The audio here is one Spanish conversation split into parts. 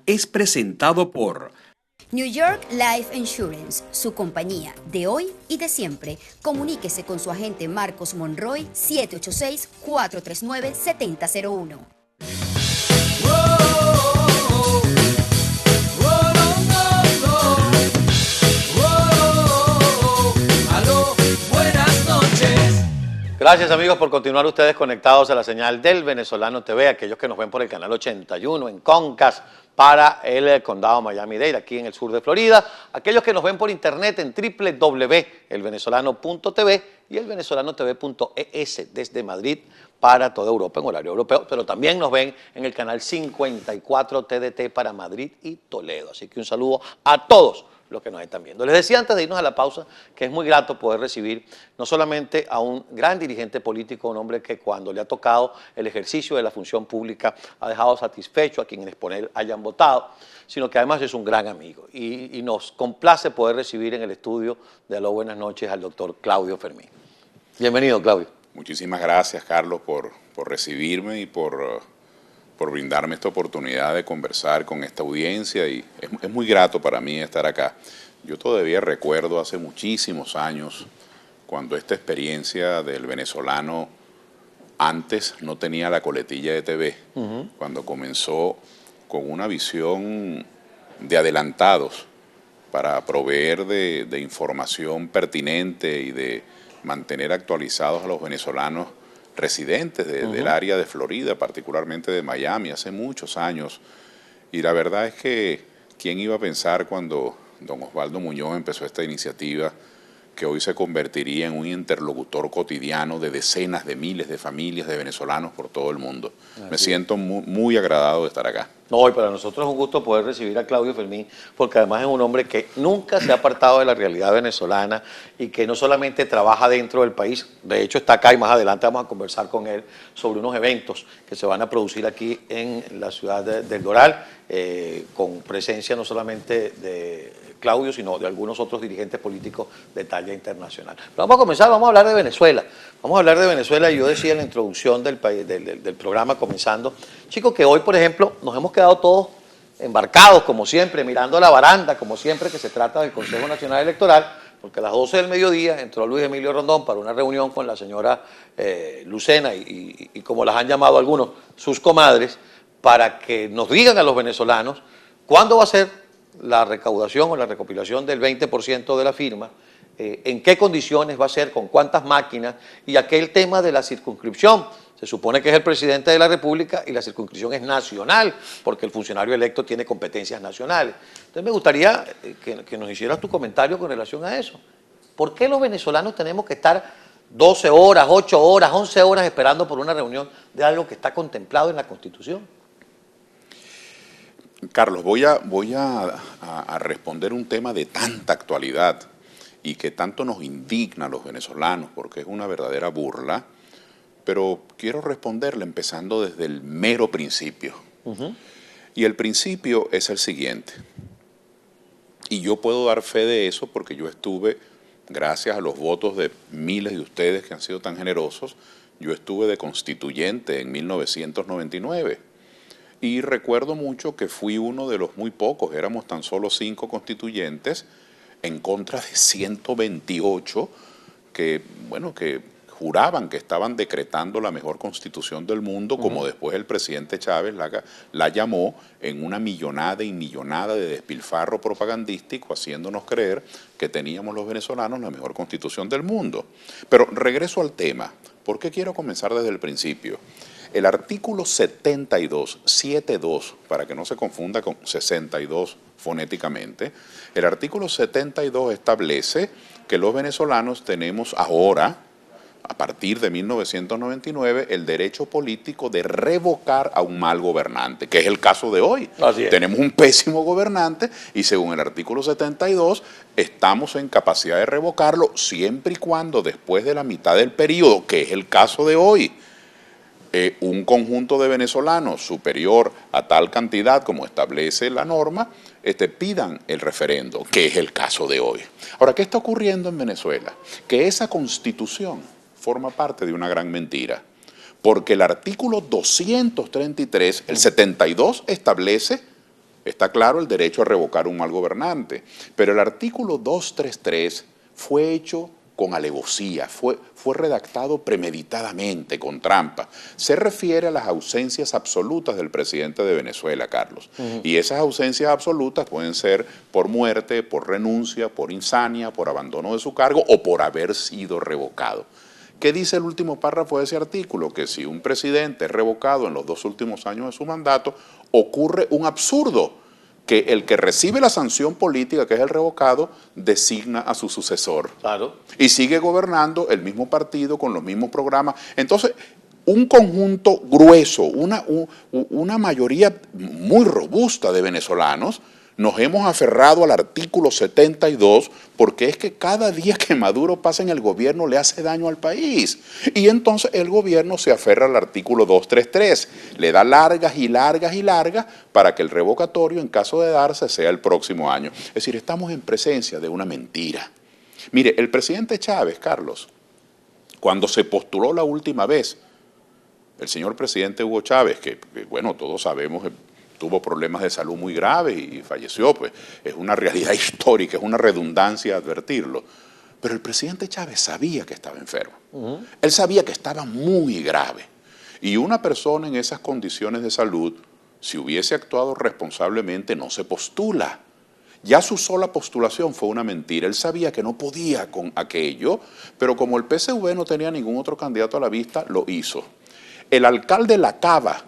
Es presentado por New York Life Insurance, su compañía de hoy y de siempre. Comuníquese con su agente Marcos Monroy 786-439-7001. Gracias amigos por continuar ustedes conectados a la señal del Venezolano TV, aquellos que nos ven por el canal 81 en Concast para el condado Miami-Dade, aquí en el sur de Florida, aquellos que nos ven por internet en www.elvenezolano.tv y elvenezolanotv.es desde Madrid para toda Europa en horario europeo, pero también nos ven en el canal 54 TDT para Madrid y Toledo. Así que un saludo a todos los que nos están viendo. Les decía antes de irnos a la pausa que es muy grato poder recibir no solamente a un gran dirigente político, un hombre que cuando le ha tocado el ejercicio de la función pública ha dejado satisfecho a quienes por él hayan votado, sino que además es un gran amigo. Y nos complace poder recibir en el estudio de Aló Buenas Noches al doctor Claudio Fermín. Bienvenido, Claudio. Muchísimas gracias, Carlos, por recibirme y por brindarme esta oportunidad de conversar con esta audiencia, y es muy grato para mí estar acá. Yo todavía recuerdo hace muchísimos años cuando esta experiencia del venezolano antes no tenía la coletilla de TV, cuando comenzó con una visión de adelantados para proveer de información pertinente y de mantener actualizados a los venezolanos residentes del área de Florida, particularmente de Miami, hace muchos años. Y la verdad es que, ¿quién iba a pensar cuando don Osvaldo Muñoz empezó esta iniciativa que hoy se convertiría en un interlocutor cotidiano de decenas de miles de familias de venezolanos por todo el mundo? Me siento muy agradado de estar acá. No, y para nosotros es un gusto poder recibir a Claudio Fermín, porque además es un hombre que nunca se ha apartado de la realidad venezolana y que no solamente trabaja dentro del país, de hecho está acá y más adelante vamos a conversar con él sobre unos eventos que se van a producir aquí en la ciudad del Doral, con presencia no solamente de Claudio, sino de algunos otros dirigentes políticos de talla internacional. Pero vamos a comenzar, vamos a hablar de Venezuela. Vamos a hablar de Venezuela, y yo decía en la introducción del programa comenzando, chicos, que hoy, por ejemplo, nos hemos quedado todos embarcados, como siempre, mirando la baranda, como siempre que se trata del Consejo Nacional Electoral, porque a las 12 del mediodía entró Luis Emilio Rondón para una reunión con la señora Lucena y como las han llamado algunos, sus comadres, para que nos digan a los venezolanos cuándo va a ser la recaudación o la recopilación del 20% de la firma, en qué condiciones va a ser, con cuántas máquinas, y aquel tema de la circunscripción. Se supone que es el presidente de la República y la circunscripción es nacional, porque el funcionario electo tiene competencias nacionales. Entonces me gustaría que nos hicieras tu comentario con relación a eso. ¿Por qué los venezolanos tenemos que estar 12 horas, 8 horas, 11 horas esperando por una reunión de algo que está contemplado en la Constitución? Carlos, voy a responder un tema de tanta actualidad y que tanto nos indigna a los venezolanos, porque es una verdadera burla, pero quiero responderle empezando desde el mero principio. Y el principio es el siguiente, y yo puedo dar fe de eso porque yo estuve, gracias a los votos de miles de ustedes que han sido tan generosos, yo estuve de constituyente en 1999. Y recuerdo mucho que fui uno de los muy pocos, éramos tan solo 5 constituyentes en contra de 128 que juraban que estaban decretando la mejor constitución del mundo, como después el presidente Chávez la llamó, en una millonada y millonada de despilfarro propagandístico, haciéndonos creer que teníamos los venezolanos la mejor constitución del mundo. Pero regreso al tema. ¿Por qué quiero comenzar desde el principio? El artículo 72, 72, para que no se confunda con 62 fonéticamente, el artículo 72 establece que los venezolanos tenemos ahora, a partir de 1999, el derecho político de revocar a un mal gobernante, que es el caso de hoy. Así es. Tenemos un pésimo gobernante y según el artículo 72 estamos en capacidad de revocarlo siempre y cuando después de la mitad del periodo, que es el caso de hoy, un conjunto de venezolanos superior a tal cantidad como establece la norma, pidan el referendo, que es el caso de hoy. Ahora, ¿qué está ocurriendo en Venezuela? Que esa constitución forma parte de una gran mentira, porque el artículo 233, el 72, establece Está claro el derecho a revocar un mal gobernante, pero el artículo 233 fue hecho con alevosía, fue redactado premeditadamente, con trampa. Se refiere a las ausencias absolutas del presidente de Venezuela, Carlos. Y esas ausencias absolutas pueden ser por muerte, por renuncia, por insania, por abandono de su cargo o por haber sido revocado. ¿Qué dice el último párrafo de ese artículo? Que si un presidente es revocado en los 2 últimos años de su mandato, ocurre un absurdo, que el que recibe la sanción política, que es el revocado, designa a su sucesor. Claro. Y sigue gobernando el mismo partido con los mismos programas. Entonces, un conjunto grueso, una mayoría muy robusta de venezolanos, nos hemos aferrado al artículo 72 porque es que cada día que Maduro pasa en el gobierno le hace daño al país. Y entonces el gobierno se aferra al artículo 233, le da largas y largas y largas para que el revocatorio, en caso de darse, sea el próximo año. Es decir, estamos en presencia de una mentira. Mire, el presidente Chávez, Carlos, cuando se postuló la última vez, el señor presidente Hugo Chávez, que bueno, todos sabemos, tuvo problemas de salud muy graves y falleció, pues es una realidad histórica, es una redundancia advertirlo. Pero el presidente Chávez sabía que estaba enfermo. Él sabía que estaba muy grave. Y una persona en esas condiciones de salud, si hubiese actuado responsablemente, no se postula. Ya su sola postulación fue una mentira. Él sabía que no podía con aquello, pero como el PSV no tenía ningún otro candidato a la vista, lo hizo. El alcalde La Cava,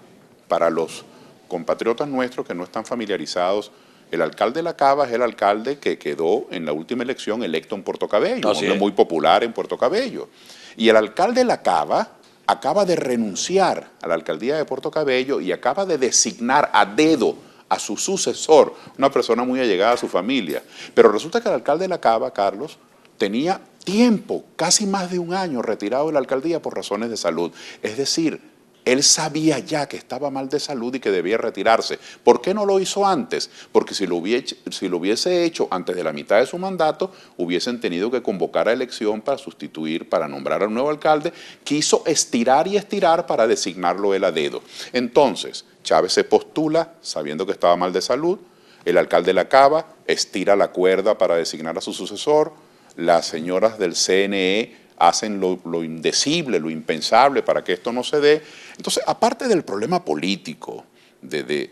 para los compatriotas nuestros que no están familiarizados, el alcalde La Cava es el alcalde que quedó en la última elección electo en Puerto Cabello, un hombre muy popular en Puerto Cabello. Y el alcalde La Cava acaba de renunciar a la alcaldía de Puerto Cabello y acaba de designar a dedo a su sucesor, una persona muy allegada a su familia. Pero resulta que el alcalde La Cava, Carlos, tenía tiempo, casi más de un año retirado de la alcaldía por razones de salud. Es decir, él sabía ya que estaba mal de salud y que debía retirarse. ¿Por qué no lo hizo antes? Porque si lo hubiese hecho antes de la mitad de su mandato, hubiesen tenido que convocar a elección para sustituir, para nombrar al nuevo alcalde. Quiso estirar y estirar para designarlo él a dedo. Entonces, Chávez se postula sabiendo que estaba mal de salud, el alcalde La Cava estira la cuerda para designar a su sucesor, las señoras del CNE hacen lo indecible, lo impensable para que esto no se dé. Entonces, aparte del problema político, del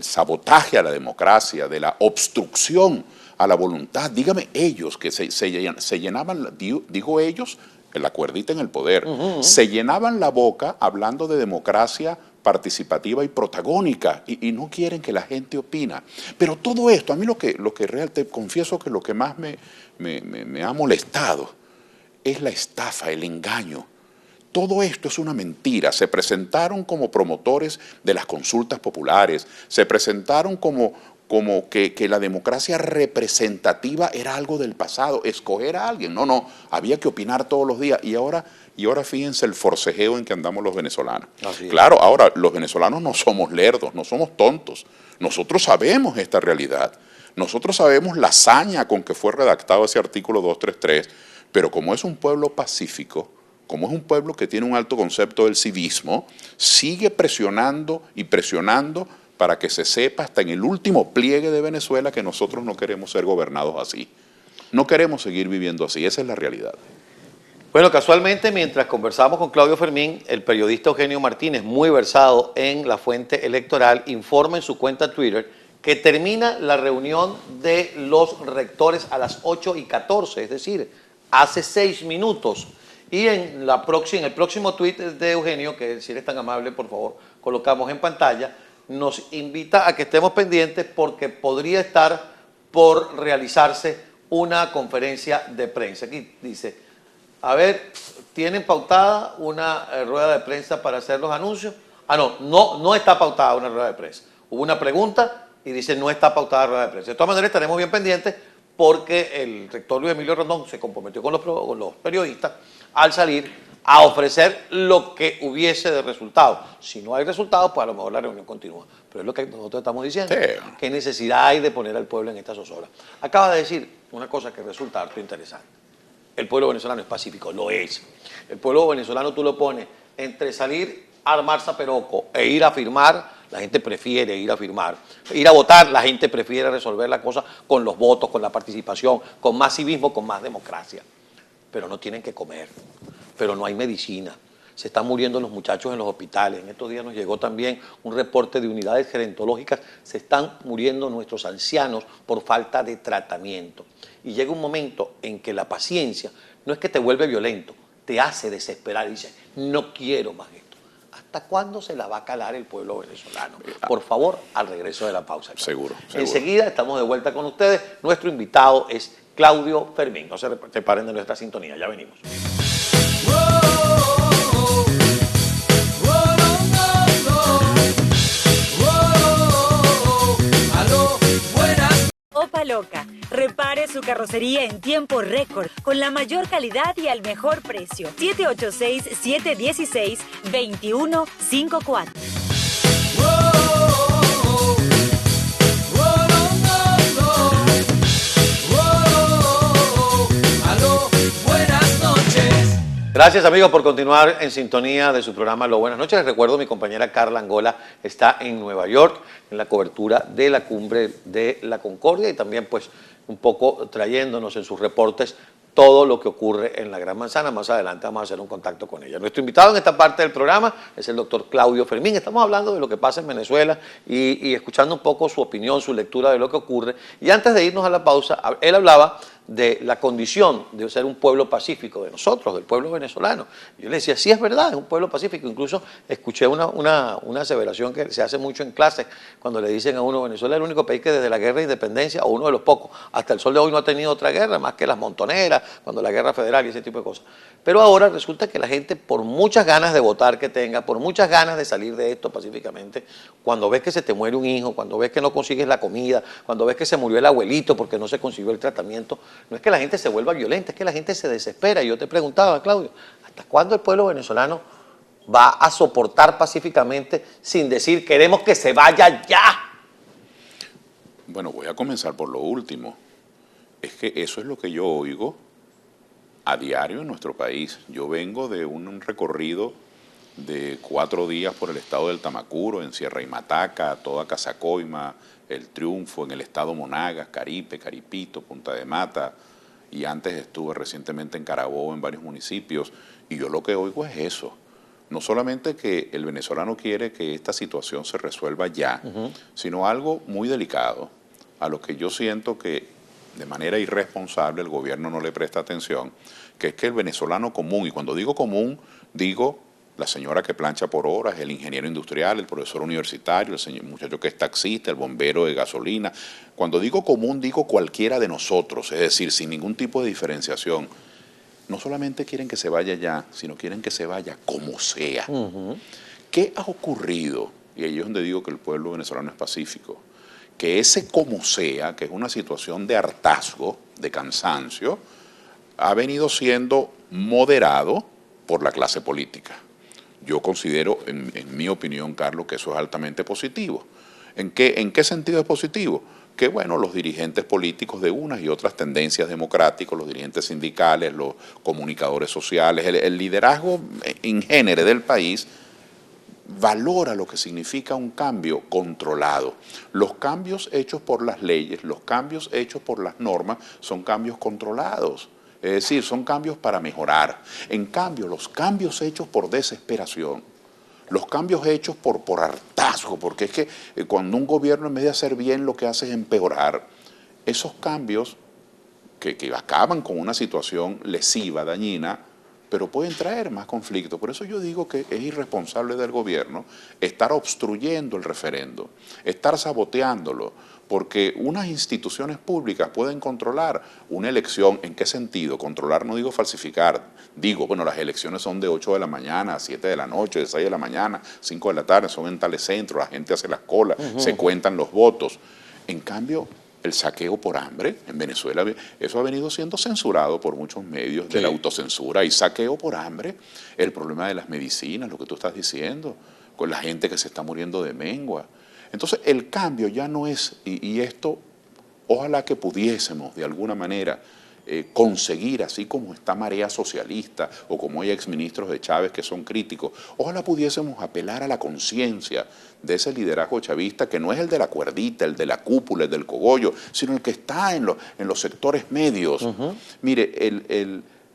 sabotaje a la democracia, de la obstrucción a la voluntad, dígame ellos que se llenaban, digo ellos, la cuerdita en el poder, se llenaban la boca hablando de democracia participativa y protagónica, y no quieren que la gente opina. Pero todo esto, a mí lo que te confieso que lo que más me ha molestado es la estafa, el engaño. Todo esto es una mentira. Se presentaron como promotores de las consultas populares, se presentaron como que la democracia representativa era algo del pasado, escoger a alguien. No, había que opinar todos los días. Y ahora fíjense el forcejeo en que andamos los venezolanos. Claro, ahora los venezolanos no somos lerdos, no somos tontos. Nosotros sabemos esta realidad. Nosotros sabemos la hazaña con que fue redactado ese artículo 233, pero como es un pueblo pacífico, como es un pueblo que tiene un alto concepto del civismo, sigue presionando y presionando para que se sepa hasta en el último pliegue de Venezuela que nosotros no queremos ser gobernados así. No queremos seguir viviendo así, esa es la realidad. Bueno, casualmente, mientras conversamos con Claudio Fermín, el periodista Eugenio Martínez, muy versado en la fuente electoral, informa en su cuenta Twitter que termina la reunión de los rectores a las 8:14, es decir, hace 6 minutos. Y en el próximo tuit de Eugenio, que si eres tan amable, por favor, colocamos en pantalla, nos invita a que estemos pendientes porque podría estar por realizarse una conferencia de prensa. Aquí dice, a ver, ¿tienen pautada una rueda de prensa para hacer los anuncios? No está pautada una rueda de prensa. Hubo una pregunta y dice, no está pautada rueda de prensa. De todas maneras, estaremos bien pendientes porque el rector Luis Emilio Rondón se comprometió con los periodistas al salir a ofrecer lo que hubiese de resultado. Si no hay resultados, pues a lo mejor la reunión continúa. Pero es lo que nosotros estamos diciendo. Sí. ¿Qué necesidad hay de poner al pueblo en esta zozobra? Acaba de decir una cosa que resulta harto interesante. El pueblo venezolano es pacífico, lo es. El pueblo venezolano tú lo pones entre salir a armar zaperoco e ir a firmar la gente prefiere ir a firmar. Ir a votar, la gente prefiere resolver la cosa con los votos, con la participación, con más civismo, con más democracia. Pero no tienen que comer, pero no hay medicina. Se están muriendo los muchachos en los hospitales. En estos días nos llegó también un reporte de unidades gerontológicas. Se están muriendo nuestros ancianos por falta de tratamiento. Y llega un momento en que la paciencia no es que te vuelve violento, te hace desesperar y dices, no quiero más esto. ¿Hasta cuándo se la va a calar el pueblo venezolano? Por favor, al regreso de la pausa. Seguro. Enseguida estamos de vuelta con ustedes. Nuestro invitado es Claudio Fermín. No se separen de nuestra sintonía, ya venimos. Opa Loca, repare su carrocería en tiempo récord, con la mayor calidad y al mejor precio. 786-716-2154. Gracias amigos por continuar en sintonía de su programa Lo Buenas Noches. Les recuerdo, mi compañera Carla Angola está en Nueva York en la cobertura de la Cumbre de la Concordia y también pues un poco trayéndonos en sus reportes todo lo que ocurre en la Gran Manzana. Más adelante vamos a hacer un contacto con ella. Nuestro invitado en esta parte del programa es el doctor Claudio Fermín. Estamos hablando de lo que pasa en Venezuela y escuchando un poco su opinión, su lectura de lo que ocurre. Y antes de irnos a la pausa, él hablaba de la condición de ser un pueblo pacífico, de nosotros, del pueblo venezolano. Yo le decía, sí es verdad, es un pueblo pacífico. Incluso escuché una aseveración que se hace mucho en clases cuando le dicen a uno, Venezuela es el único país que desde la guerra de independencia, o uno de los pocos, hasta el sol de hoy no ha tenido otra guerra, más que las montoneras, cuando la guerra federal y ese tipo de cosas. Pero ahora resulta que la gente, por muchas ganas de votar que tenga, por muchas ganas de salir de esto pacíficamente, cuando ves que se te muere un hijo, cuando ves que no consigues la comida, cuando ves que se murió el abuelito porque no se consiguió el tratamiento, no es que la gente se vuelva violenta, es que la gente se desespera. Y yo te preguntaba, Claudio, ¿hasta cuándo el pueblo venezolano va a soportar pacíficamente sin decir queremos que se vaya ya? Bueno, voy a comenzar por lo último. Es que eso es lo que yo oigo a diario en nuestro país. Yo vengo de un recorrido de 4 días por el estado del Tamacuro, en Sierra y Mataca, toda Casacoima, El Triunfo, en el estado Monagas, Caripe, Caripito, Punta de Mata, y antes estuve recientemente en Carabobo, en varios municipios, y yo lo que oigo es eso. No solamente que el venezolano quiere que esta situación se resuelva ya, sino algo muy delicado, a lo que yo siento que de manera irresponsable el gobierno no le presta atención, que es que el venezolano común, y cuando digo común, digo la señora que plancha por horas, el ingeniero industrial, el profesor universitario, el señor muchacho que es taxista, el bombero de gasolina. Cuando digo común, digo cualquiera de nosotros, es decir, sin ningún tipo de diferenciación. No solamente quieren que se vaya ya, sino quieren que se vaya como sea. ¿Qué ha ocurrido? Y ahí es donde digo que el pueblo venezolano es pacífico. Que ese como sea, que es una situación de hartazgo, de cansancio, ha venido siendo moderado por la clase política. Yo considero, en mi opinión, Carlos, que eso es altamente positivo. ¿En qué sentido es positivo? Que, bueno, los dirigentes políticos de unas y otras tendencias democráticas, los dirigentes sindicales, los comunicadores sociales, el liderazgo en género del país, valora lo que significa un cambio controlado. Los cambios hechos por las leyes, los cambios hechos por las normas, son cambios controlados. Es decir, son cambios para mejorar. En cambio, los cambios hechos por desesperación, los cambios hechos por hartazgo, porque es que cuando un gobierno en vez de hacer bien lo que hace es empeorar, esos cambios que acaban con una situación lesiva, dañina, pero pueden traer más conflictos. Por eso yo digo que es irresponsable del gobierno estar obstruyendo el referendo, estar saboteándolo, porque unas instituciones públicas pueden controlar una elección. ¿En qué sentido? Controlar no digo falsificar, digo, bueno, las elecciones son de 8 de la mañana, 7 de la noche, de 6 de la mañana, 5 de la tarde, son en tales centros, la gente hace las colas, se cuentan los votos. En cambio, el saqueo por hambre en Venezuela, eso ha venido siendo censurado por muchos medios de la autocensura. Y saqueo por hambre, el problema de las medicinas, lo que tú estás diciendo, con la gente que se está muriendo de mengua. Entonces el cambio ya no es, y esto ojalá que pudiésemos de alguna manera conseguir, así como esta marea socialista o como hay exministros de Chávez que son críticos, ojalá pudiésemos apelar a la conciencia de ese liderazgo chavista que no es el de la cuerdita, el de la cúpula, el del cogollo, sino el que está en los sectores medios. Mire,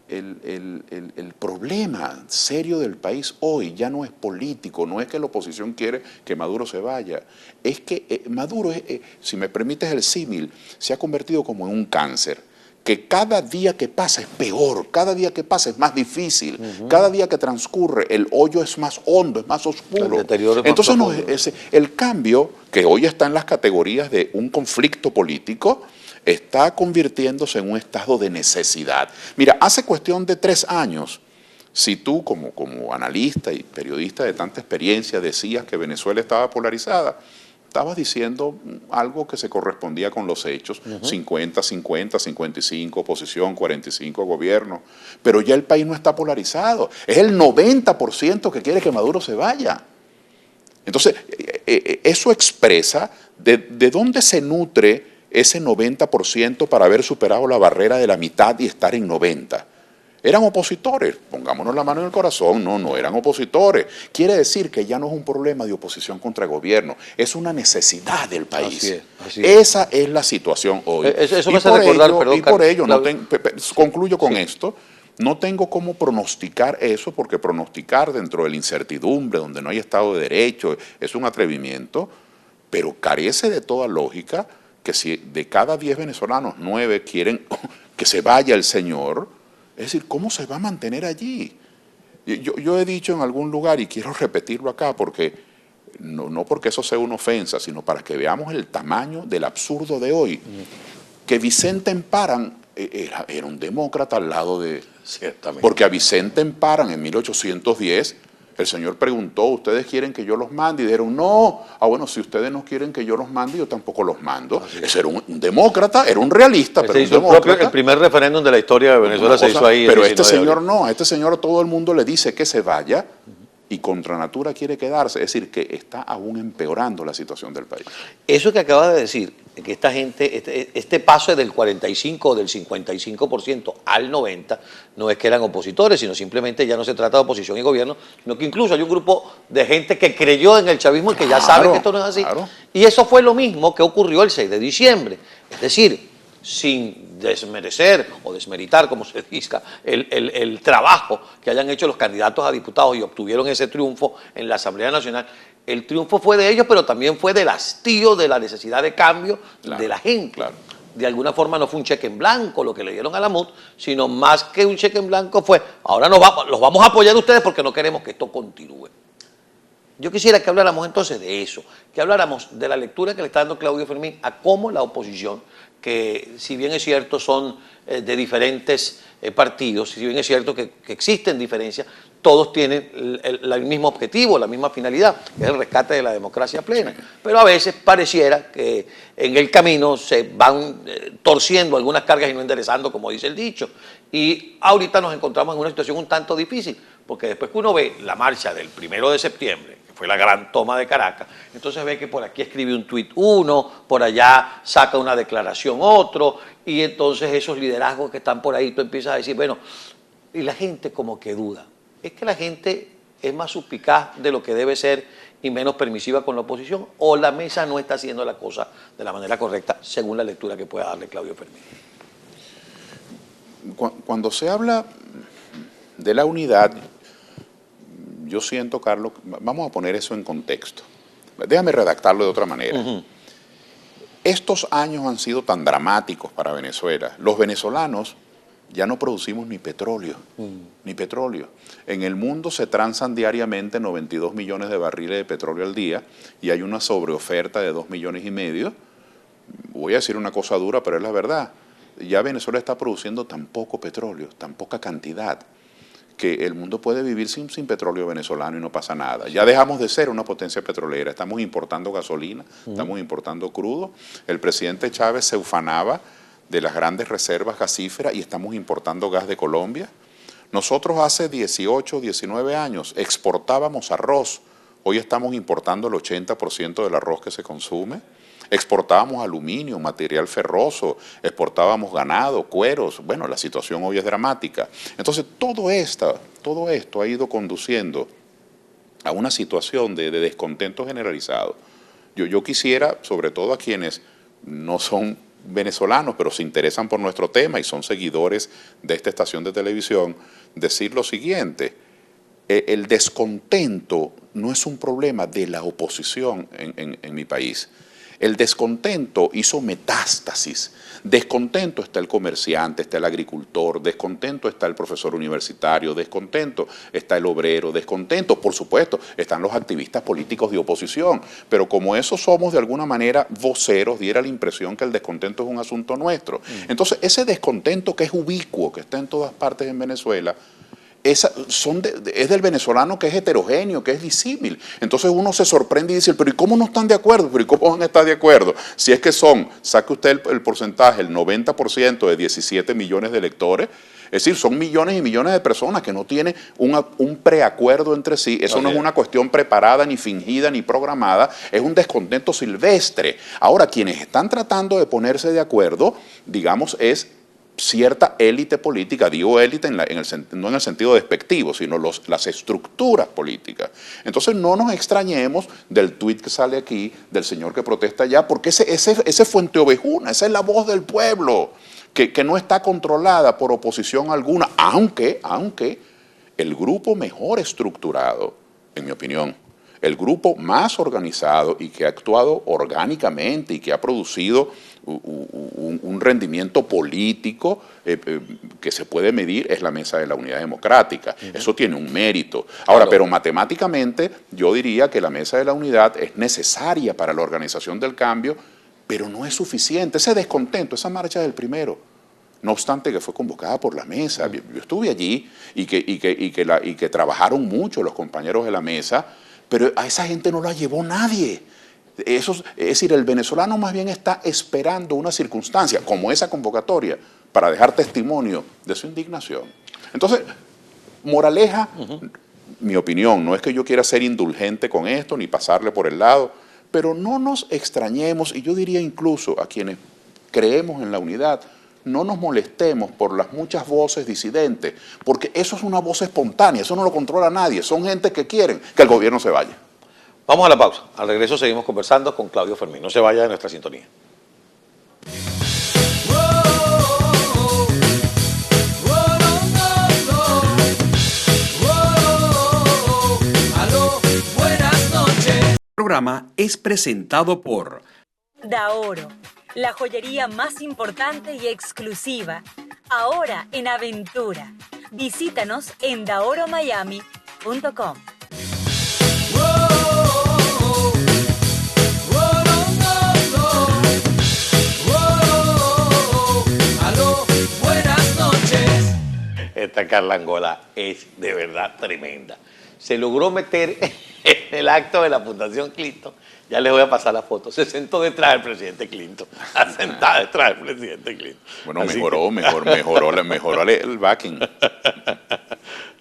el problema serio del país hoy ya no es político, no es que la oposición quiere que Maduro se vaya, es que Maduro, si me permites el símil, se ha convertido como en un cáncer, que cada día que pasa es peor, cada día que pasa es más difícil, cada día que transcurre el hoyo es más hondo, es más oscuro. Entonces el cambio, que hoy está en las categorías de un conflicto político, está convirtiéndose en un estado de necesidad. Mira, hace cuestión de 3 años, si tú como analista y periodista de tanta experiencia decías que Venezuela estaba polarizada, estabas diciendo algo que se correspondía con los hechos, 50-50, 55 oposición, 45 gobierno, pero ya el país no está polarizado, es el 90% que quiere que Maduro se vaya. Entonces, eso expresa de dónde se nutre ese 90% para haber superado la barrera de la mitad y estar en 90%. Eran opositores, pongámonos la mano en el corazón, no eran opositores. Quiere decir que ya no es un problema de oposición contra el gobierno, es una necesidad del país. Así es. Esa es la situación hoy. Eso me hace recordar, perdón, y por ello, concluyo con esto, no tengo cómo pronosticar eso, porque pronosticar dentro de la incertidumbre, donde no hay Estado de Derecho, es un atrevimiento, pero carece de toda lógica que si de cada 10 venezolanos, 9 quieren que se vaya el señor. Es decir, ¿cómo se va a mantener allí? Yo he dicho en algún lugar, y quiero repetirlo acá, porque no porque eso sea una ofensa, sino para que veamos el tamaño del absurdo de hoy, que Vicente Emparan era un demócrata al lado de... Ciertamente. Porque a Vicente Emparan en 1810... el señor preguntó, ¿ustedes quieren que yo los mande? Y dijeron, no. Bueno, si ustedes no quieren que yo los mande, yo tampoco los mando. Ese era un demócrata, era un realista, pero un demócrata. El primer referéndum de la historia de Venezuela se hizo ahí. Pero este señor no, a este señor todo el mundo le dice que se vaya y contra natura quiere quedarse. Es decir, que está aún empeorando la situación del país. Eso que acabas de decir, que esta gente, este paso del 45 o del 55% al 90%, no es que eran opositores, sino simplemente ya no se trata de oposición y gobierno, sino que incluso hay un grupo de gente que creyó en el chavismo y que ya sabe que esto no es así. Claro. Y eso fue lo mismo que ocurrió el 6 de diciembre. Es decir, sin desmerecer o desmeritar, como se diga, el trabajo que hayan hecho los candidatos a diputados y obtuvieron ese triunfo en la Asamblea Nacional. El triunfo fue de ellos, pero también fue del hastío, de la necesidad de cambio de la gente. Claro. De alguna forma no fue un cheque en blanco lo que le dieron a la MUD, sino más que un cheque en blanco fue, ahora los vamos a apoyar a ustedes porque no queremos que esto continúe. Yo quisiera que habláramos entonces de eso, que habláramos de la lectura que le está dando Claudio Fermín a cómo la oposición, que si bien es cierto son de diferentes partidos, si bien es cierto que existen diferencias, todos tienen el mismo objetivo, la misma finalidad, que es el rescate de la democracia plena. Pero a veces pareciera que en el camino se van torciendo algunas cargas y no enderezando, como dice el dicho. Y ahorita nos encontramos en una situación un tanto difícil, porque después que uno ve la marcha del 1 de septiembre, que fue la gran toma de Caracas, entonces ve que por aquí escribe un tuit uno, por allá saca una declaración otro, y entonces esos liderazgos que están por ahí, tú empiezas a decir, bueno, y la gente como que duda. ¿Es que la gente es más suspicaz de lo que debe ser y menos permisiva con la oposición? ¿O la mesa no está haciendo la cosa de la manera correcta, según la lectura que pueda darle Claudio Fermín? Cuando se habla de la unidad, yo siento, Carlos, vamos a poner eso en contexto. Déjame redactarlo de otra manera. Estos años han sido tan dramáticos para Venezuela. Los venezolanos ya no producimos ni petróleo, ni petróleo. En el mundo se transan diariamente 92 millones de barriles de petróleo al día y hay una sobreoferta de 2,5 millones. Voy a decir una cosa dura, pero es la verdad. Ya Venezuela está produciendo tan poco petróleo, tan poca cantidad, que el mundo puede vivir sin petróleo venezolano y no pasa nada. Ya dejamos de ser una potencia petrolera, estamos importando gasolina, estamos importando crudo. El presidente Chávez se ufanaba de las grandes reservas gasíferas y estamos importando gas de Colombia. Nosotros hace 18, 19 años exportábamos arroz, hoy estamos importando el 80% del arroz que se consume. exportábamos aluminio, material ferroso, exportábamos ganado, cueros. Bueno, la situación hoy es dramática. Entonces, todo esto ha ido conduciendo a una situación de descontento generalizado. Yo quisiera, sobre todo a quienes no son venezolanos, pero se interesan por nuestro tema y son seguidores de esta estación de televisión, decir lo siguiente: el descontento no es un problema de la oposición en mi país. El descontento hizo metástasis. Descontento está el comerciante, está el agricultor, descontento está el profesor universitario, descontento está el obrero, descontento, por supuesto, están los activistas políticos de oposición, pero como esos somos de alguna manera voceros, diera la impresión que el descontento es un asunto nuestro. Entonces, ese descontento que es ubicuo, que está en todas partes en Venezuela, es del venezolano que es heterogéneo, que es disímil. Entonces uno se sorprende y dice, pero ¿y cómo no están de acuerdo? ¿Pero y cómo van a estar de acuerdo? Si es que saque usted el porcentaje, el 90% de 17 millones de electores, es decir, son millones y millones de personas que no tienen un preacuerdo entre sí. Eso no es una cuestión preparada, ni fingida, ni programada, es un descontento silvestre. Ahora, quienes están tratando de ponerse de acuerdo, digamos, es cierta élite política, digo élite no en el sentido despectivo, sino las estructuras políticas. Entonces no nos extrañemos del tuit que sale aquí, del señor que protesta allá, porque ese Fuente Ovejuna, esa es la voz del pueblo, que no está controlada por oposición alguna, aunque el grupo mejor estructurado, en mi opinión, el grupo más organizado y que ha actuado orgánicamente y que ha producido un rendimiento político que se puede medir es la Mesa de la Unidad Democrática. Eso tiene un mérito. Ahora, pero matemáticamente yo diría que la Mesa de la Unidad es necesaria para la organización del cambio, pero no es suficiente. Ese descontento, esa marcha del primero, no obstante que fue convocada por la mesa, yo estuve allí y que trabajaron mucho los compañeros de la mesa, pero a esa gente no la llevó nadie. Es decir, el venezolano más bien está esperando una circunstancia como esa convocatoria para dejar testimonio de su indignación. Entonces, moraleja, mi opinión, no es que yo quiera ser indulgente con esto ni pasarle por el lado, pero no nos extrañemos, y yo diría incluso a quienes creemos en la unidad, no nos molestemos por las muchas voces disidentes, porque eso es una voz espontánea, eso no lo controla nadie, son gente que quieren que el gobierno se vaya. Vamos a la pausa. Al regreso seguimos conversando con Claudio Fermín. No se vaya de nuestra sintonía. El programa es presentado por Daoro, la joyería más importante y exclusiva, ahora en Aventura. Visítanos en daoromiami.com. Esta Carla Angola es de verdad tremenda. Se logró meter en el acto de la Fundación Clinton. Ya les voy a pasar la foto. Se sentó detrás del presidente Clinton. Sentada detrás del presidente Clinton. Bueno, mejoró el backing.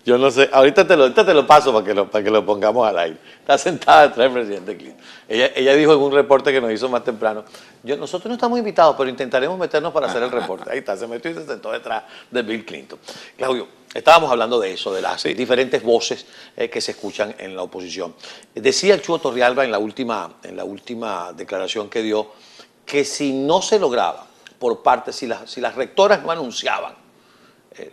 Yo no sé, ahorita te lo paso para que lo pongamos al aire. Está sentada detrás del presidente Clinton. Ella dijo en un reporte que nos hizo más temprano, nosotros no estamos invitados, pero intentaremos meternos para hacer el reporte. Ahí está, se metió y se sentó detrás de Bill Clinton. Claudio, estábamos hablando de eso, de las diferentes voces que se escuchan en la oposición. Decía el Chuo Torrealba en la última declaración que dio, que si no se lograba por parte, si las rectoras no anunciaban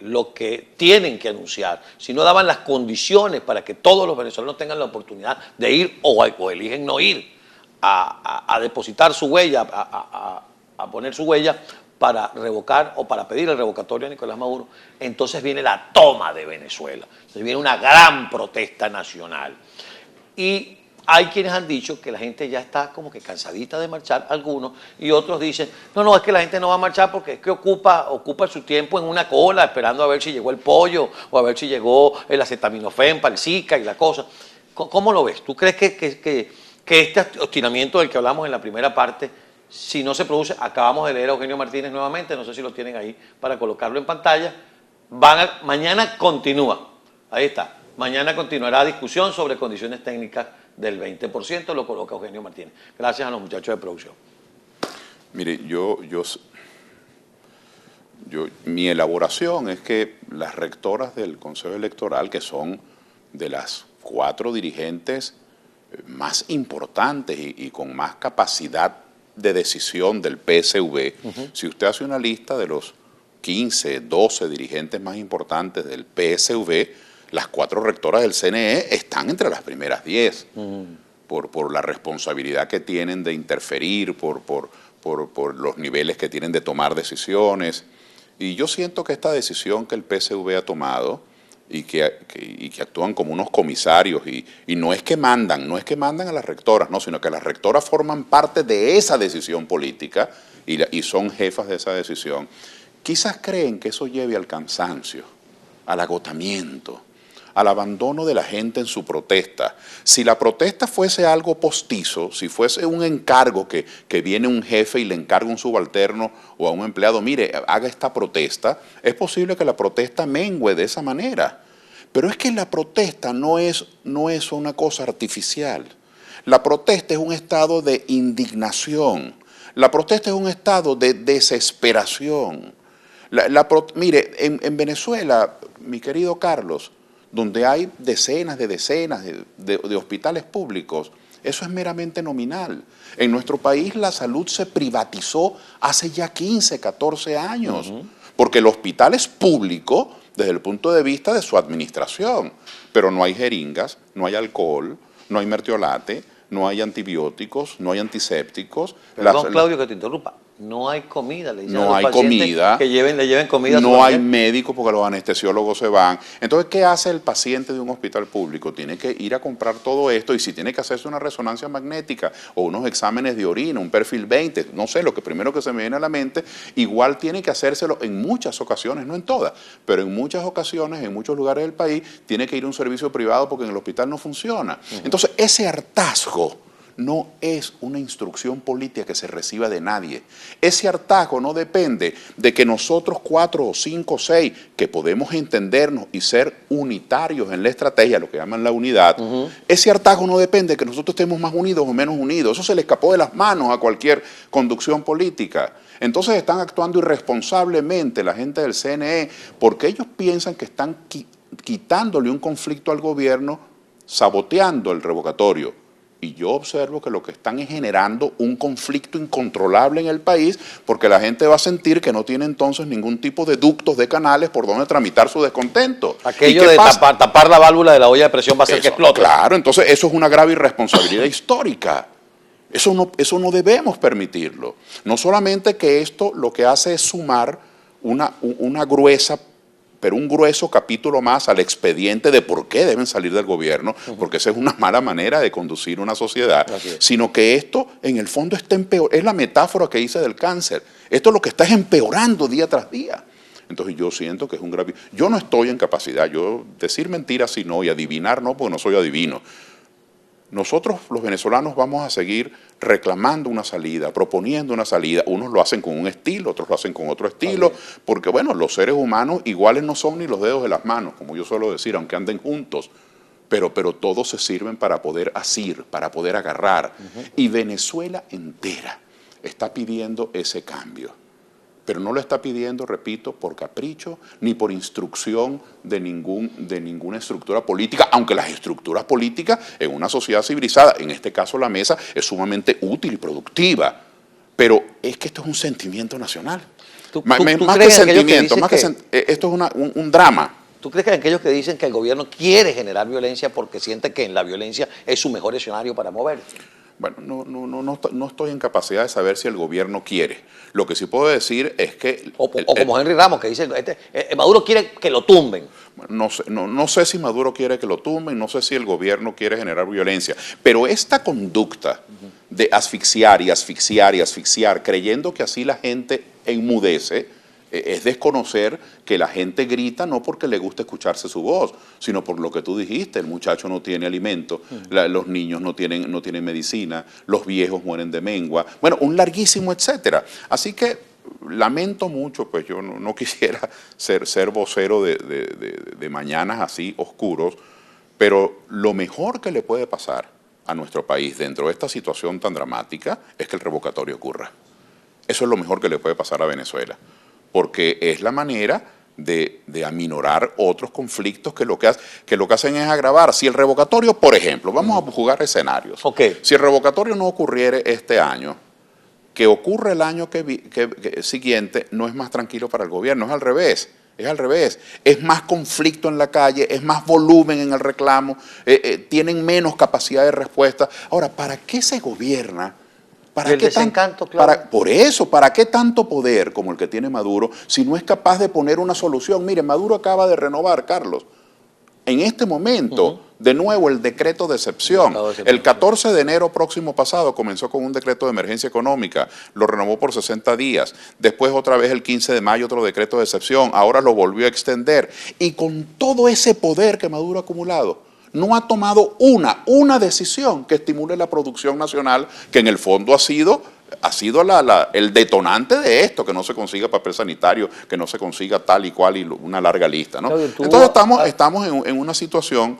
lo que tienen que anunciar, si no daban las condiciones para que todos los venezolanos tengan la oportunidad de ir o eligen no ir a depositar su huella, a poner su huella para revocar o para pedir el revocatorio a Nicolás Maduro, entonces viene la toma de Venezuela, entonces viene una gran protesta nacional. Y hay quienes han dicho que la gente ya está como que cansadita de marchar, algunos, y otros dicen, no, es que la gente no va a marchar porque es que ocupa su tiempo en una cola esperando a ver si llegó el pollo o a ver si llegó el acetaminofén para el Zika y la cosa. ¿Cómo lo ves? ¿Tú crees que este obstinamiento del que hablamos en la primera parte, si no se produce, acabamos de leer a Eugenio Martínez nuevamente, no sé si lo tienen ahí para colocarlo en pantalla, mañana continúa, ahí está, mañana continuará discusión sobre condiciones técnicas del 20%, lo coloca Eugenio Martínez. Gracias a los muchachos de producción. Mire, mi elaboración es que las rectoras del Consejo Electoral, que son de las 4 dirigentes más importantes y con más capacidad de decisión del PSV, si usted hace una lista de los 15, 12 dirigentes más importantes del PSV, las 4 rectoras del CNE están entre las primeras 10, por la responsabilidad que tienen de interferir, por los niveles que tienen de tomar decisiones. Y yo siento que esta decisión que el PSV ha tomado y que actúan como unos comisarios y no es que mandan a las rectoras, no, sino que las rectoras forman parte de esa decisión política y son jefas de esa decisión. Quizás creen que eso lleve al cansancio, al agotamiento, al abandono de la gente en su protesta. Si la protesta fuese algo postizo, si fuese un encargo que viene un jefe y le encarga a un subalterno o a un empleado, mire, haga esta protesta, es posible que la protesta mengüe de esa manera. Pero es que la protesta no es una cosa artificial. La protesta es un estado de indignación. La protesta es un estado de desesperación. Mire, en Venezuela, mi querido Carlos, donde hay decenas de hospitales públicos, eso es meramente nominal. En nuestro país la salud se privatizó hace ya 15, 14 años, porque el hospital es público desde el punto de vista de su administración, pero no hay jeringas, no hay alcohol, no hay mertiolate, no hay antibióticos, no hay antisépticos. Perdón, Claudio, que te interrumpa. No hay comida, le dicen no a los hay pacientes comida, que le lleven comida. no hay médicos porque los anestesiólogos se van. Entonces, ¿qué hace el paciente de un hospital público? Tiene que ir a comprar todo esto y si tiene que hacerse una resonancia magnética o unos exámenes de orina, un perfil 20, no sé, lo que primero que se me viene a la mente, igual tiene que hacérselo en muchas ocasiones, no en todas, pero en muchas ocasiones, en muchos lugares del país, tiene que ir a un servicio privado porque en el hospital no funciona. Entonces, ese hartazgo no es una instrucción política que se reciba de nadie. Ese hartazgo no depende de que nosotros 4 o 5 o 6, que podemos entendernos y ser unitarios en la estrategia, lo que llaman la unidad, ese hartazgo no depende de que nosotros estemos más unidos o menos unidos. Eso se le escapó de las manos a cualquier conducción política. Entonces están actuando irresponsablemente la gente del CNE porque ellos piensan que están quitándole un conflicto al gobierno, saboteando el revocatorio. Y yo observo que lo que están es generando un conflicto incontrolable en el país porque la gente va a sentir que no tiene entonces ningún tipo de ductos, de canales por donde tramitar su descontento. Aquello de tapar la válvula de la olla de presión va a hacer que explote. Claro, entonces eso es una grave irresponsabilidad histórica. Eso no debemos permitirlo. No solamente que esto lo que hace es sumar un grueso capítulo más al expediente de por qué deben salir del gobierno, porque esa es una mala manera de conducir una sociedad, sino que esto en el fondo está empeorando, es la metáfora que hice del cáncer, esto lo que está es empeorando día tras día. Entonces yo siento que es un grave... Yo no estoy en capacidad, decir mentiras sí no, y adivinar no, porque no soy adivino. Nosotros los venezolanos vamos a seguir reclamando una salida, proponiendo una salida. Unos lo hacen con un estilo, otros lo hacen con otro estilo, porque bueno, los seres humanos iguales no son ni los dedos de las manos, como yo suelo decir, aunque anden juntos, pero todos se sirven para poder asir, para poder agarrar. Y Venezuela entera está pidiendo ese cambio. Pero no lo está pidiendo, repito, por capricho, ni por instrucción de ninguna estructura política, aunque las estructuras políticas en una sociedad civilizada, en este caso la mesa, es sumamente útil y productiva. Pero es que esto es un sentimiento nacional. Más que sentimiento, esto es un drama. ¿Tú crees que hay aquellos que dicen que el gobierno quiere generar violencia porque siente que en la violencia es su mejor escenario para mover? Bueno, no estoy en capacidad de saber si el gobierno quiere. Lo que sí puedo decir es que... O como Henry Ramos, que dice, Maduro quiere que lo tumben. No sé si Maduro quiere que lo tumben, no sé si el gobierno quiere generar violencia, pero esta conducta de asfixiar y asfixiar y asfixiar, creyendo que así la gente enmudece, es desconocer que la gente grita no porque le gusta escucharse su voz, sino por lo que tú dijiste, el muchacho no tiene alimento, los niños no tienen medicina, los viejos mueren de mengua, bueno, un larguísimo etcétera. Así que lamento mucho, pues yo no quisiera ser vocero de mañanas así oscuros, pero lo mejor que le puede pasar a nuestro país dentro de esta situación tan dramática es que el revocatorio ocurra. Eso es lo mejor que le puede pasar a Venezuela, porque es la manera de aminorar otros conflictos que lo que hacen es agravar. Si el revocatorio, por ejemplo, vamos a jugar escenarios. Okay. Si el revocatorio no ocurriera este año, que ocurre el año siguiente, no es más tranquilo para el gobierno, es al revés. Es al revés, es más conflicto en la calle, es más volumen en el reclamo, tienen menos capacidad de respuesta. Ahora, ¿para qué se gobierna? ¿Para el qué desencanto, claro. por eso, ¿para qué tanto poder como el que tiene Maduro si no es capaz de poner una solución? Mire, Maduro acaba de renovar, Carlos, en este momento, de nuevo, el decreto de excepción. El 14 de enero próximo pasado comenzó con un decreto de emergencia económica, lo renovó por 60 días, después otra vez el 15 de mayo otro decreto de excepción, ahora lo volvió a extender. Y con todo ese poder que Maduro ha acumulado, no ha tomado una decisión que estimule la producción nacional, que en el fondo ha sido el detonante de esto, que no se consiga papel sanitario, que no se consiga tal y cual y una larga lista, ¿no? Entonces estamos en una situación,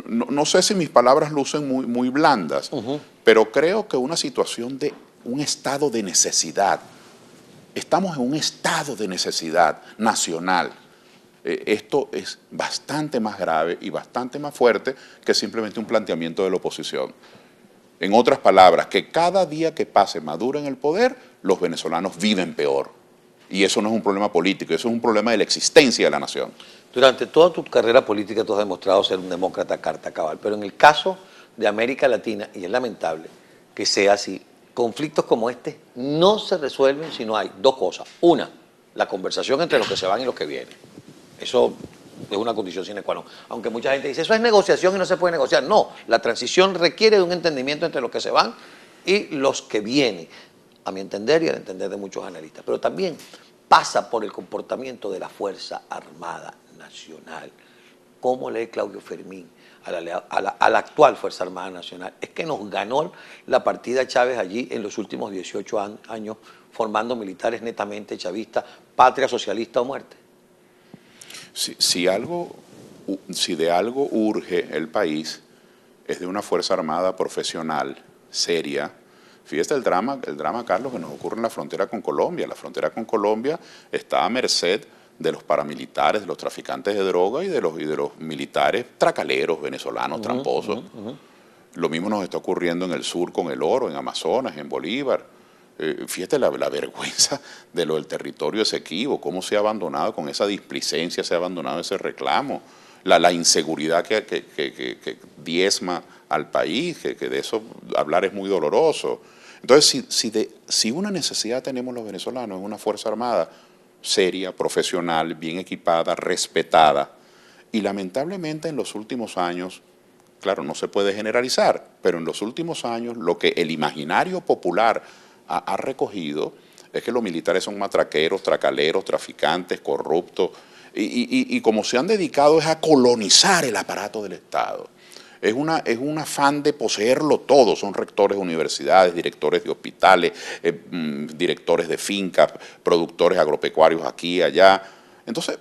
no sé si mis palabras lucen muy blandas, pero creo que una situación de un estado de necesidad. Estamos en un estado de necesidad nacional. Esto es bastante más grave y bastante más fuerte que simplemente un planteamiento de la oposición. En otras palabras, que cada día que pase Maduro en el poder, los venezolanos viven peor. Y eso no es un problema político, eso es un problema de la existencia de la nación. Durante toda tu carrera política tú has demostrado ser un demócrata carta cabal, pero en el caso de América Latina, y es lamentable que sea así, conflictos como este no se resuelven si no hay dos cosas. Una, la conversación entre los que se van y los que vienen. Eso es una condición sine qua non. Aunque mucha gente dice, eso es negociación y no se puede negociar. No, la transición requiere de un entendimiento entre los que se van y los que vienen, a mi entender y al entender de muchos analistas. Pero también pasa por el comportamiento de la Fuerza Armada Nacional. ¿Cómo lee Claudio Fermín a la actual Fuerza Armada Nacional? Es que nos ganó la partida Chávez allí en los últimos 18 años, formando militares netamente chavistas, patria socialista o muerte. Si de algo urge el país, es de una Fuerza Armada profesional, seria. Fíjate el drama, Carlos, que nos ocurre en la frontera con Colombia. La frontera con Colombia está a merced de los paramilitares, de los traficantes de droga y de los militares tracaleros venezolanos, tramposos. Lo mismo nos está ocurriendo en el sur con el oro, en Amazonas, en Bolívar. Fíjate la vergüenza de lo del territorio Esequibo, cómo se ha abandonado con esa displicencia, se ha abandonado ese reclamo, la inseguridad que diezma al país, que de eso hablar es muy doloroso. Entonces, si una necesidad tenemos los venezolanos es una Fuerza Armada seria, profesional, bien equipada, respetada, y lamentablemente en los últimos años, claro, no se puede generalizar, pero en los últimos años lo que el imaginario popular ha recogido es que los militares son matraqueros, tracaleros, traficantes, corruptos, y como se han dedicado es a colonizar el aparato del Estado. Es un afán de poseerlo todo. Son rectores de universidades, directores de hospitales, directores de fincas, productores agropecuarios aquí y allá. Entonces,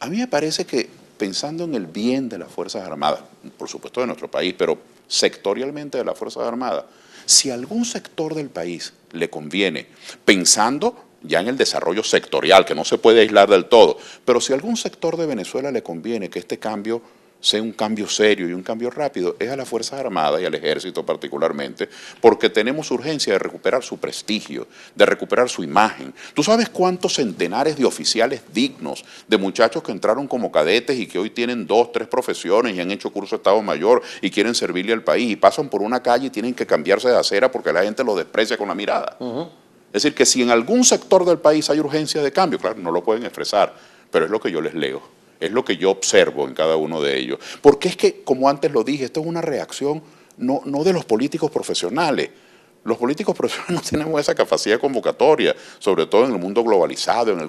a mí me parece que pensando en el bien de las Fuerzas Armadas, por supuesto de nuestro país, pero sectorialmente de las Fuerzas Armadas, si a algún sector del país le conviene, pensando ya en el desarrollo sectorial, que no se puede aislar del todo, pero si a algún sector de Venezuela le conviene que este cambio sea un cambio serio y un cambio rápido, es a las Fuerzas Armadas y al Ejército particularmente, porque tenemos urgencia de recuperar su prestigio, de recuperar su imagen. ¿Tú sabes cuántos centenares de oficiales dignos, de muchachos que entraron como cadetes y que hoy tienen 2, 3 profesiones y han hecho curso de Estado Mayor y quieren servirle al país y pasan por una calle y tienen que cambiarse de acera porque la gente los desprecia con la mirada? Es decir, que si en algún sector del país hay urgencia de cambio, claro, no lo pueden expresar, pero es lo que yo les leo. Es lo que yo observo en cada uno de ellos. Porque es que, como antes lo dije, esto es una reacción no de los políticos profesionales. Los políticos profesionales no tenemos esa capacidad convocatoria, sobre todo en el mundo globalizado, en el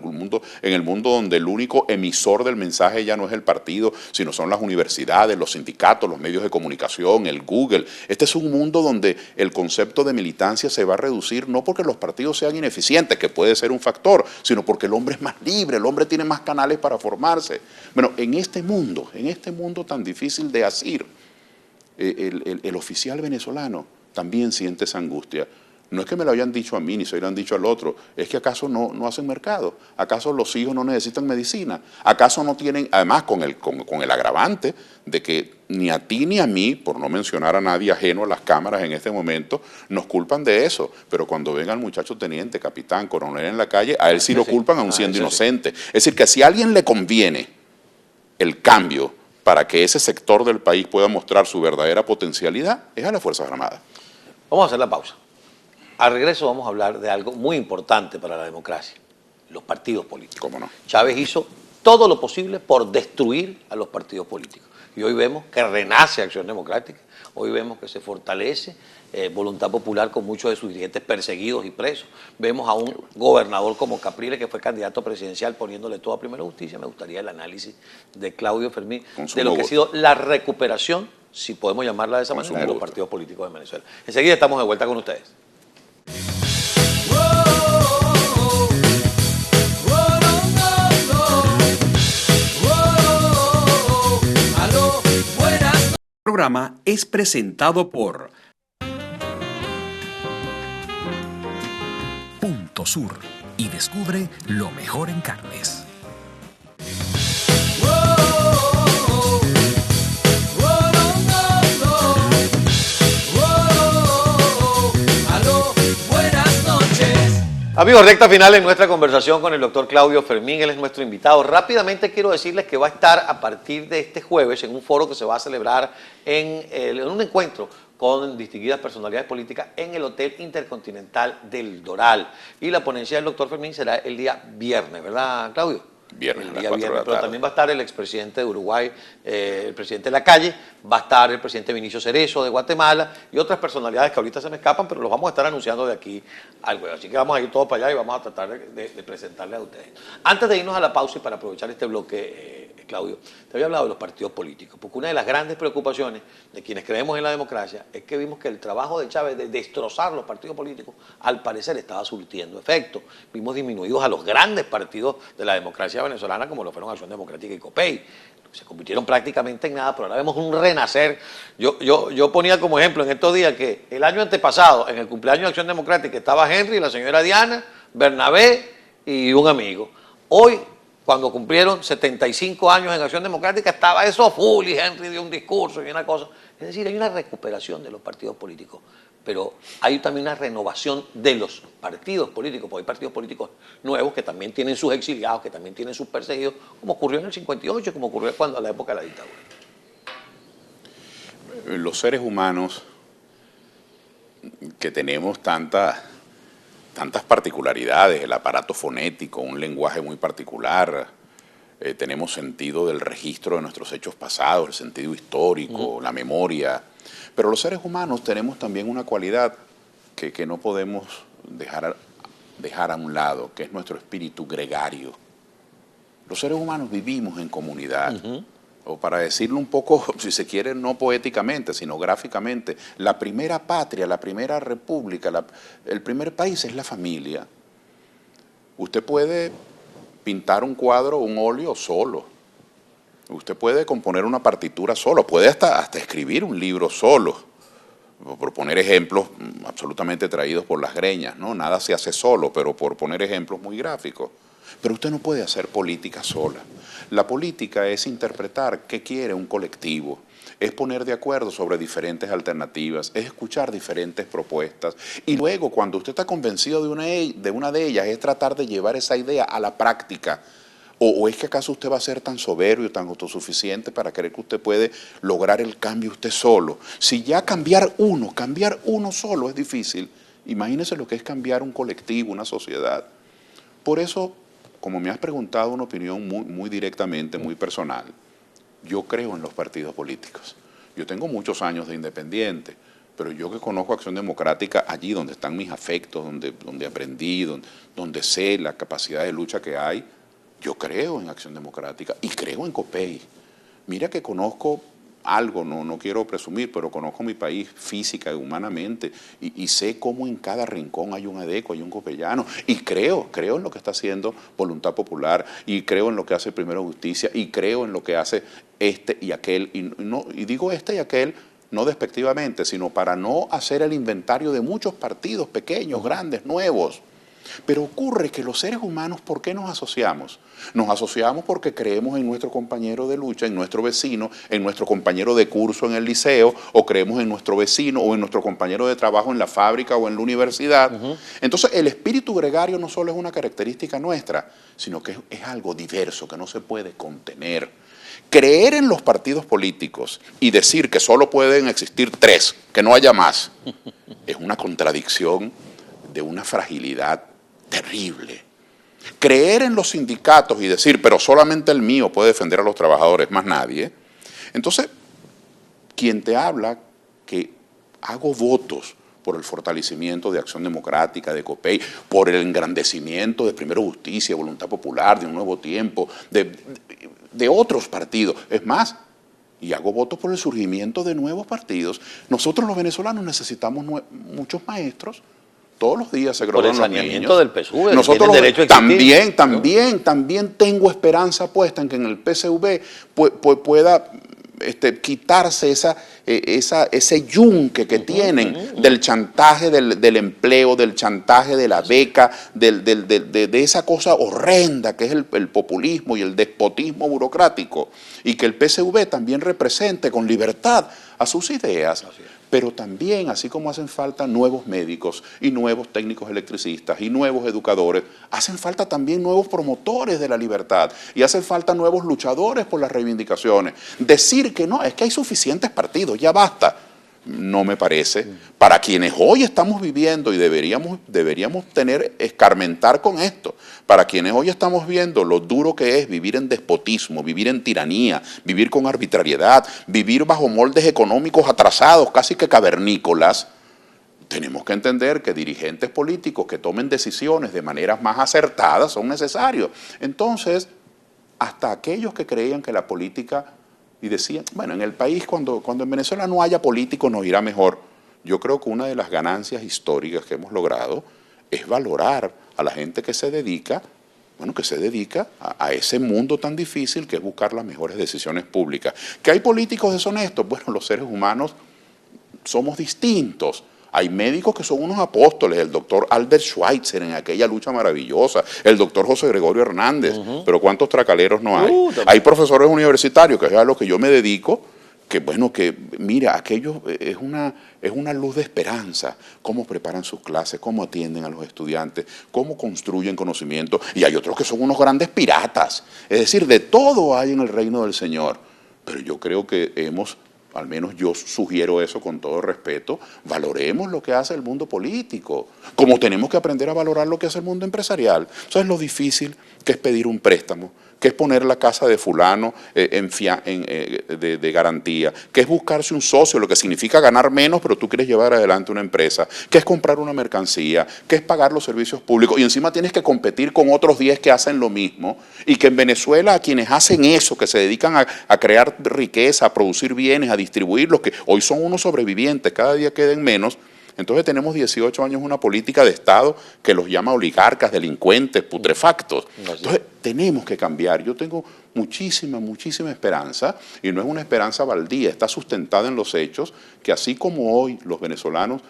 mundo donde el único emisor del mensaje ya no es el partido, sino son las universidades, los sindicatos, los medios de comunicación, el Google. Este es un mundo donde el concepto de militancia se va a reducir no porque los partidos sean ineficientes, que puede ser un factor, sino porque el hombre es más libre, el hombre tiene más canales para formarse. Bueno, en este mundo tan difícil de asir, el oficial venezolano también siente esa angustia. No es que me lo hayan dicho a mí, ni se lo han dicho al otro, es que acaso no hacen mercado, acaso los hijos no necesitan medicina, acaso no tienen, además con el agravante de que ni a ti ni a mí, por no mencionar a nadie ajeno a las cámaras en este momento, nos culpan de eso, pero cuando venga el muchacho teniente, capitán, coronel en la calle, a él sí lo culpan aun siendo inocente. Es decir, que si a alguien le conviene el cambio para que ese sector del país pueda mostrar su verdadera potencialidad, es a las Fuerzas Armadas. Vamos a hacer la pausa. Al regreso vamos a hablar de algo muy importante para la democracia, los partidos políticos. ¿Cómo no? Chávez hizo todo lo posible por destruir a los partidos políticos. Y hoy vemos que renace Acción Democrática, hoy vemos que se fortalece Voluntad Popular con muchos de sus dirigentes perseguidos y presos. Vemos a un gobernador como Capriles, que fue candidato presidencial, poniéndole todo a Primera Justicia. Me gustaría el análisis de Claudio Fermín de lo que ha sido la recuperación, si podemos llamarla de esa manera, de los partidos políticos de Venezuela. Enseguida estamos de vuelta con ustedes. El programa es presentado por Punto Sur y descubre lo mejor en carnes. Amigos, recta final en nuestra conversación con el doctor Claudio Fermín, él es nuestro invitado. Rápidamente quiero decirles que va a estar a partir de este jueves en un foro que se va a celebrar en un encuentro con distinguidas personalidades políticas en el Hotel Intercontinental del Doral. Y la ponencia del doctor Fermín será el día viernes, ¿verdad, Claudio? Viernes, el a las día 4 de la viernes, pero tarde. también va a estar el expresidente de Uruguay, el presidente de la calle, va a estar el presidente Vinicio Cerezo de Guatemala y otras personalidades que ahorita se me escapan, pero los vamos a estar anunciando de aquí al jueves. Así que vamos a ir todos para allá y vamos a tratar de presentarles a ustedes. Antes de irnos a la pausa y para aprovechar este bloque, Claudio, te había hablado de los partidos políticos, porque una de las grandes preocupaciones de quienes creemos en la democracia es que vimos que el trabajo de Chávez de destrozar los partidos políticos, al parecer estaba surtiendo efecto. Vimos disminuidos a los grandes partidos de la democracia venezolana, como lo fueron Acción Democrática y COPEI. Se convirtieron prácticamente en nada, pero ahora vemos un renacer. Yo ponía como ejemplo en estos días que el año antepasado, en el cumpleaños de Acción Democrática, estaba Henry, la señora Diana, Bernabé y un amigo. Hoy, cuando cumplieron 75 años en Acción Democrática, estaba eso full y Henry dio un discurso y una cosa. Es decir, hay una recuperación de los partidos políticos, pero hay también una renovación de los partidos políticos, porque hay partidos políticos nuevos que también tienen sus exiliados, que también tienen sus perseguidos, como ocurrió en el 58, como ocurrió cuando a la época de la dictadura. Los seres humanos que tenemos tantas particularidades, el aparato fonético, un lenguaje muy particular, tenemos sentido del registro de nuestros hechos pasados, el sentido histórico, la memoria, pero los seres humanos tenemos también una cualidad que no podemos dejar a un lado, que es nuestro espíritu gregario. Los seres humanos vivimos en comunidad. O para decirlo un poco, si se quiere, no poéticamente, sino gráficamente, la primera patria, la primera república, el primer país es la familia. Usted puede pintar un cuadro, un óleo solo. Usted puede componer una partitura solo, puede hasta escribir un libro solo. Por poner ejemplos absolutamente traídos por las greñas, ¿no? Nada se hace solo, pero por poner ejemplos muy gráficos. Pero usted no puede hacer política sola. La política es interpretar qué quiere un colectivo, es poner de acuerdo sobre diferentes alternativas, es escuchar diferentes propuestas y luego cuando usted está convencido de una de ellas es tratar de llevar esa idea a la práctica. ¿O es que acaso usted va a ser tan soberbio, tan autosuficiente para creer que usted puede lograr el cambio usted solo? Si ya cambiar uno solo es difícil, imagínese lo que es cambiar un colectivo, una sociedad. Por eso, como me has preguntado una opinión muy directamente, muy personal, yo creo en los partidos políticos. Yo tengo muchos años de independiente, pero yo que conozco Acción Democrática, allí donde están mis afectos, donde aprendí, donde sé la capacidad de lucha que hay, yo creo en Acción Democrática y creo en COPEI. Mira que conozco algo, no quiero presumir, pero conozco mi país física y humanamente y sé cómo en cada rincón hay un ADECO, hay un copellano y creo en lo que está haciendo Voluntad Popular y creo en lo que hace Primera Justicia y creo en lo que hace este y aquel y digo este y aquel no despectivamente, sino para no hacer el inventario de muchos partidos pequeños, grandes, nuevos. Pero ocurre que los seres humanos, ¿por qué nos asociamos? Nos asociamos porque creemos en nuestro compañero de lucha, en nuestro vecino, en nuestro compañero de curso en el liceo, o creemos en nuestro vecino o en nuestro compañero de trabajo en la fábrica o en la universidad. Entonces, el espíritu gregario no solo es una característica nuestra, sino que es algo diverso, que no se puede contener. Creer en los partidos políticos y decir que solo pueden existir 3, que no haya más, es una contradicción de una fragilidad terrible. Creer en los sindicatos y decir, pero solamente el mío puede defender a los trabajadores, más nadie. Entonces, quien te habla que hago votos por el fortalecimiento de Acción Democrática, de COPEI, por el engrandecimiento de Primero Justicia, Voluntad Popular, de Un Nuevo Tiempo, de otros partidos. Es más, y hago votos por el surgimiento de nuevos partidos. Nosotros los venezolanos necesitamos muchos maestros. Todos los días se gradúan los niños. Del PSV, nosotros derecho a existir, también tengo esperanza puesta en que en el PSV pueda quitarse ese yunque que tienen del chantaje del empleo, del chantaje de la beca, de esa cosa horrenda que es el populismo y el despotismo burocrático, y que el PSV también represente con libertad a sus ideas. Pero también, así como hacen falta nuevos médicos y nuevos técnicos electricistas y nuevos educadores, hacen falta también nuevos promotores de la libertad y hacen falta nuevos luchadores por las reivindicaciones. Decir que no, es que hay suficientes partidos, ya basta. No me parece. Para quienes hoy estamos viviendo, y deberíamos escarmentar con esto, para quienes hoy estamos viendo lo duro que es vivir en despotismo, vivir en tiranía, vivir con arbitrariedad, vivir bajo moldes económicos atrasados, casi que cavernícolas, tenemos que entender que dirigentes políticos que tomen decisiones de maneras más acertadas son necesarios. Entonces, hasta aquellos que creían que la política... Y decían, bueno, en el país, cuando en Venezuela no haya políticos nos irá mejor. Yo creo que una de las ganancias históricas que hemos logrado es valorar a la gente que se dedica, a ese mundo tan difícil que es buscar las mejores decisiones públicas. ¿Que hay políticos deshonestos? Bueno, los seres humanos somos distintos. Hay médicos que son unos apóstoles, el doctor Albert Schweitzer en aquella lucha maravillosa, el doctor José Gregorio Hernández, pero ¿cuántos tracaleros no hay? Hay profesores universitarios, que es a lo que yo me dedico, que bueno, que mira, aquello es una luz de esperanza, cómo preparan sus clases, cómo atienden a los estudiantes, cómo construyen conocimiento, y hay otros que son unos grandes piratas, es decir, de todo hay en el reino del Señor, pero yo creo que al menos yo sugiero eso con todo respeto, valoremos lo que hace el mundo político, como tenemos que aprender a valorar lo que hace el mundo empresarial. ¿Sabes lo difícil que es pedir un préstamo? Que es poner la casa de fulano de garantía, que es buscarse un socio, lo que significa ganar menos, pero tú quieres llevar adelante una empresa, que es comprar una mercancía, que es pagar los servicios públicos, y encima tienes que competir con otros 10 que hacen lo mismo, y que en Venezuela a quienes hacen eso, que se dedican a crear riqueza, a producir bienes, a distribuirlos, que hoy son unos sobrevivientes, cada día queden menos. Entonces tenemos 18 años una política de Estado que los llama oligarcas, delincuentes, putrefactos. Entonces tenemos que cambiar. Yo tengo muchísima esperanza, y no es una esperanza baldía, está sustentada en los hechos, que así como hoy los venezolanos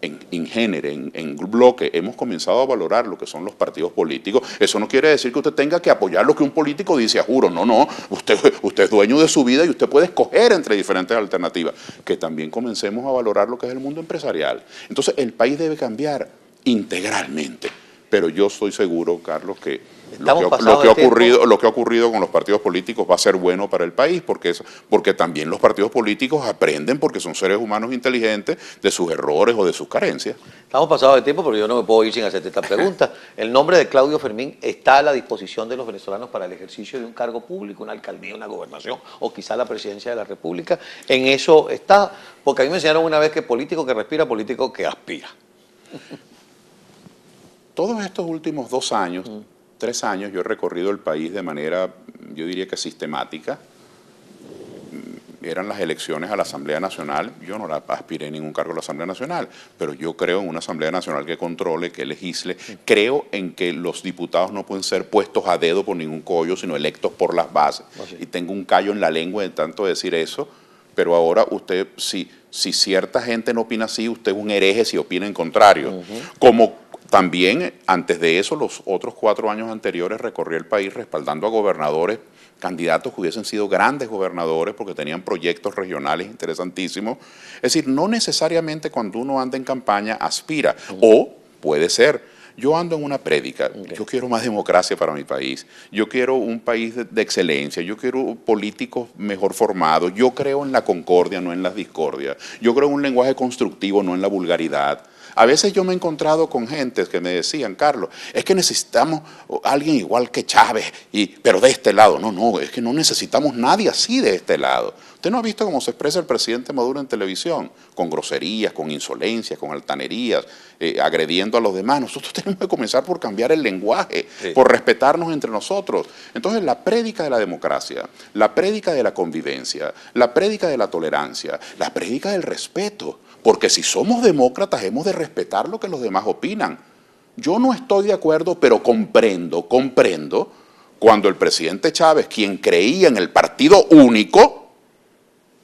en bloque hemos comenzado a valorar lo que son los partidos políticos, eso no quiere decir que usted tenga que apoyar lo que un político dice, juro, no, usted es dueño de su vida y usted puede escoger entre diferentes alternativas, que también comencemos a valorar lo que es el mundo empresarial. Entonces el país debe cambiar integralmente, pero yo estoy seguro, Carlos, que lo que ha ocurrido con los partidos políticos va a ser bueno para el país, porque también los partidos políticos aprenden, porque son seres humanos inteligentes, de sus errores o de sus carencias. Estamos pasados de tiempo, pero yo no me puedo ir sin hacerte esta pregunta. ¿El nombre de Claudio Fermín está a la disposición de los venezolanos para el ejercicio de un cargo público, una alcaldía, una gobernación o quizá la presidencia de la República? En eso está, porque a mí me enseñaron una vez que político que respira, político que aspira. Todos estos últimos 2 años, 3 años, yo he recorrido el país de manera, yo diría que sistemática. Eran las elecciones a la Asamblea Nacional, yo no aspiré a ningún cargo a la Asamblea Nacional, pero yo creo en una Asamblea Nacional que controle, que legisle, creo en que los diputados no pueden ser puestos a dedo por ningún collo, sino electos por las bases. Y tengo un callo en la lengua de tanto decir eso, pero ahora usted, si si cierta gente no opina así, usted es un hereje si opina en contrario. Como también, antes de eso, los otros 4 años anteriores recorrí el país respaldando a gobernadores, candidatos que hubiesen sido grandes gobernadores porque tenían proyectos regionales interesantísimos. Es decir, no necesariamente cuando uno anda en campaña aspira, o puede ser. Yo ando en una prédica, yo quiero más democracia para mi país, yo quiero un país de excelencia, yo quiero políticos mejor formados, yo creo en la concordia, no en las discordias, yo creo en un lenguaje constructivo, no en la vulgaridad. A veces yo me he encontrado con gentes que me decían, Carlos, es que necesitamos alguien igual que Chávez, pero de este lado. No, es que no necesitamos nadie así de este lado. ¿Usted no ha visto cómo se expresa el presidente Maduro en televisión? Con groserías, con insolencias, con altanerías, agrediendo a los demás. Nosotros tenemos que comenzar por cambiar el lenguaje, por respetarnos entre nosotros. Entonces, la prédica de la democracia, la prédica de la convivencia, la prédica de la tolerancia, la prédica del respeto. Porque si somos demócratas hemos de respetar lo que los demás opinan. Yo no estoy de acuerdo, pero comprendo cuando el presidente Chávez, quien creía en el partido único,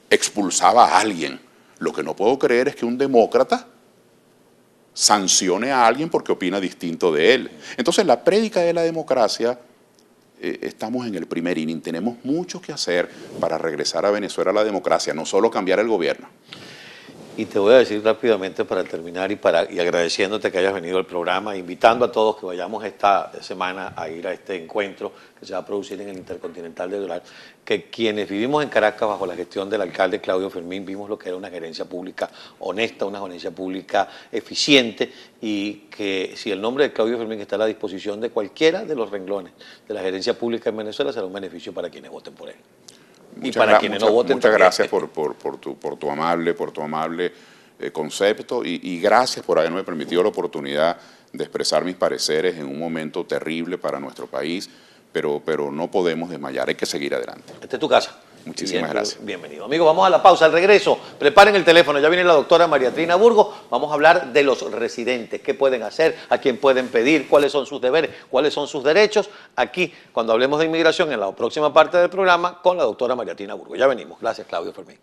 expulsaba a alguien. Lo que no puedo creer es que un demócrata sancione a alguien porque opina distinto de él. Entonces, la prédica de la democracia, estamos en el primer inning. Tenemos mucho que hacer para regresar a Venezuela a la democracia, no solo cambiar el gobierno. Y te voy a decir rápidamente para terminar y agradeciéndote que hayas venido al programa, invitando a todos que vayamos esta semana a ir a este encuentro que se va a producir en el Intercontinental de Doral, que quienes vivimos en Caracas bajo la gestión del alcalde Claudio Fermín vimos lo que era una gerencia pública honesta, una gerencia pública eficiente, y que si el nombre de Claudio Fermín está a la disposición de cualquiera de los renglones de la gerencia pública en Venezuela, será un beneficio para quienes voten por él. Muchas gracias por tu amable concepto y gracias por haberme permitido la oportunidad de expresar mis pareceres en un momento terrible para nuestro país, pero no podemos desmayar, hay que seguir adelante. Esta es tu casa. Muchísimas gracias. Bienvenido. Amigos, vamos a la pausa. Al regreso, preparen el teléfono. Ya viene la doctora María Trina Burgos. Vamos a hablar de los residentes. ¿Qué pueden hacer? ¿A quién pueden pedir? ¿Cuáles son sus deberes? ¿Cuáles son sus derechos? Aquí, cuando hablemos de inmigración, en la próxima parte del programa, con la doctora María Trina Burgos. Ya venimos. Gracias, Claudio Fermín.